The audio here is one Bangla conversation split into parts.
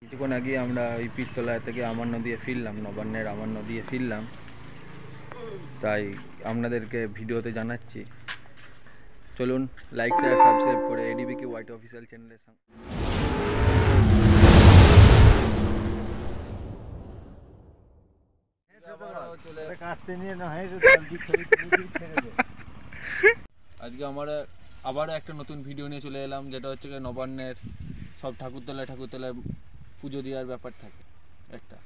কিছুক্ষণ আগে আমরা ওই পীরতলা থেকে আমান্য দিয়ে ফিরলাম, নবান্নের আমান্য দিয়ে ফিরলাম, তাই আপনাদেরকে ভিডিওতে জানাচ্ছি। চলুন লাইক শেয়ার সাবস্ক্রাইব করে এডিবিকে হোয়াইট অফিসিয়াল চ্যানেলের সঙ্গে। আজকে আমরা আবারও একটা নতুন ভিডিও নিয়ে চলে এলাম, যেটা হচ্ছে নবান্নের সব ঠাকুরতলায় পুজো দেওয়ার ব্যাপার থাকে একটা।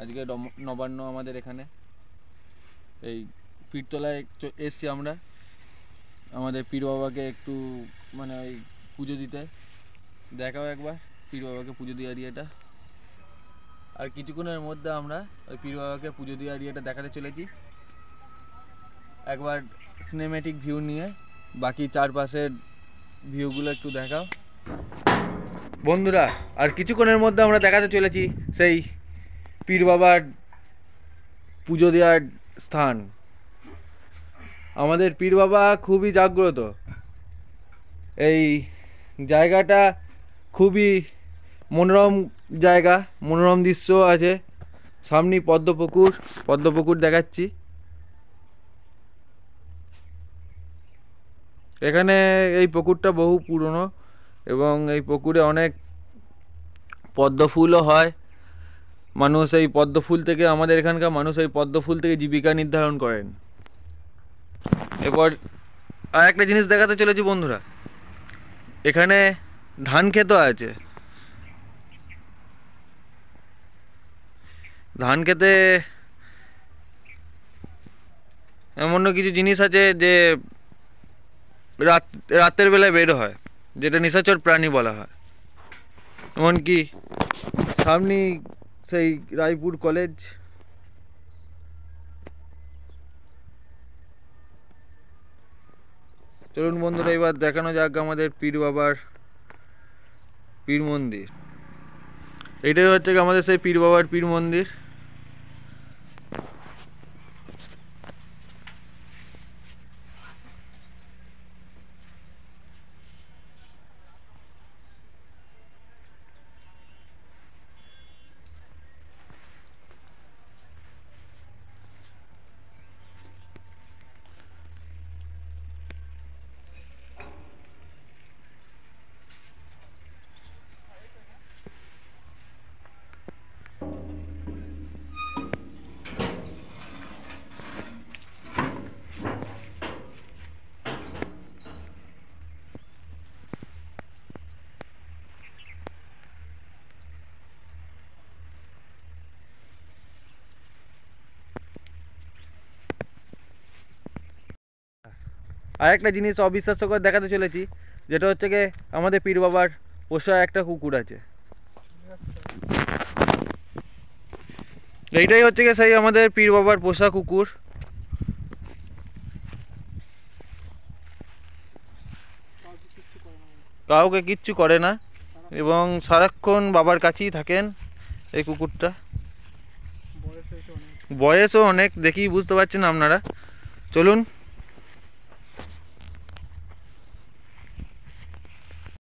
আজকে নবান্ন আমাদের এখানে এই পীরতলায় এসছি আমরা আমাদের পীর বাবাকে একটু মানে ওই পুজো দিতে। দেখাও একবার পীর বাবাকে পুজো দেওয়ার ইয়েটা। আর কিছুক্ষণের মধ্যে আমরা ওই পীর বাবাকে পুজো দেওয়ার ইয়েটা দেখাতে চলেছি একবার সিনেমেটিক ভিউ নিয়ে। বাকি চারপাশের ভিউগুলো একটু দেখাও বন্ধুরা। আর কিছুক্ষণের মধ্যে আমরা দেখাতে চলেছি সেই পীর বাবার পুজো দেওয়ার স্থান। আমাদের পীর বাবা খুবই জাগ্রত, এই জায়গাটা খুবই মনোরম জায়গা, মনোরম দৃশ্য আছে। সামনে পদ্মপুকুর দেখাচ্ছি। এখানে এই পুকুরটা বহু পুরনো এবং এই পুকুরে অনেক পদ্ম ফুলও হয়। মানুষ এই পদ্ম ফুল থেকে, আমাদের এখানকার মানুষ এই পদ্ম ফুল থেকে জীবিকা নির্ধারণ করেন। এরপর আর একটা জিনিস দেখাতে চলেছি বন্ধুরা, এখানে ধান ক্ষেতও আছে। ধান খেতে এমন কিছু জিনিস আছে যে রাতের বেলায় বের হয়, যেটা নিশাচর প্রাণী বলা হয়। এমনকি সামনে সেই রায়পুর কলেজ। চলুন বন্ধুরা এবার দেখানো যাক আমাদের পীর বাবার পীর মন্দির। এইটাই হচ্ছে আমাদের সেই পীর বাবার পীর মন্দির। আরেকটা জিনিস অবিশ্বাস্য করে দেখাতে চলেছি, যেটা হচ্ছে গিয়ে আমাদের পীর বাবার পোষা একটা কুকুর আছে। এইটাই হচ্ছে গিয়ে সেই আমাদের পীর বাবার পোষা কুকুর। কাউকে কিচ্ছু করে না এবং সারাক্ষণ বাবার কাছেই থাকেন এই কুকুরটা। বয়সও অনেক, দেখেই বুঝতে পারছেন আপনারা। চলুন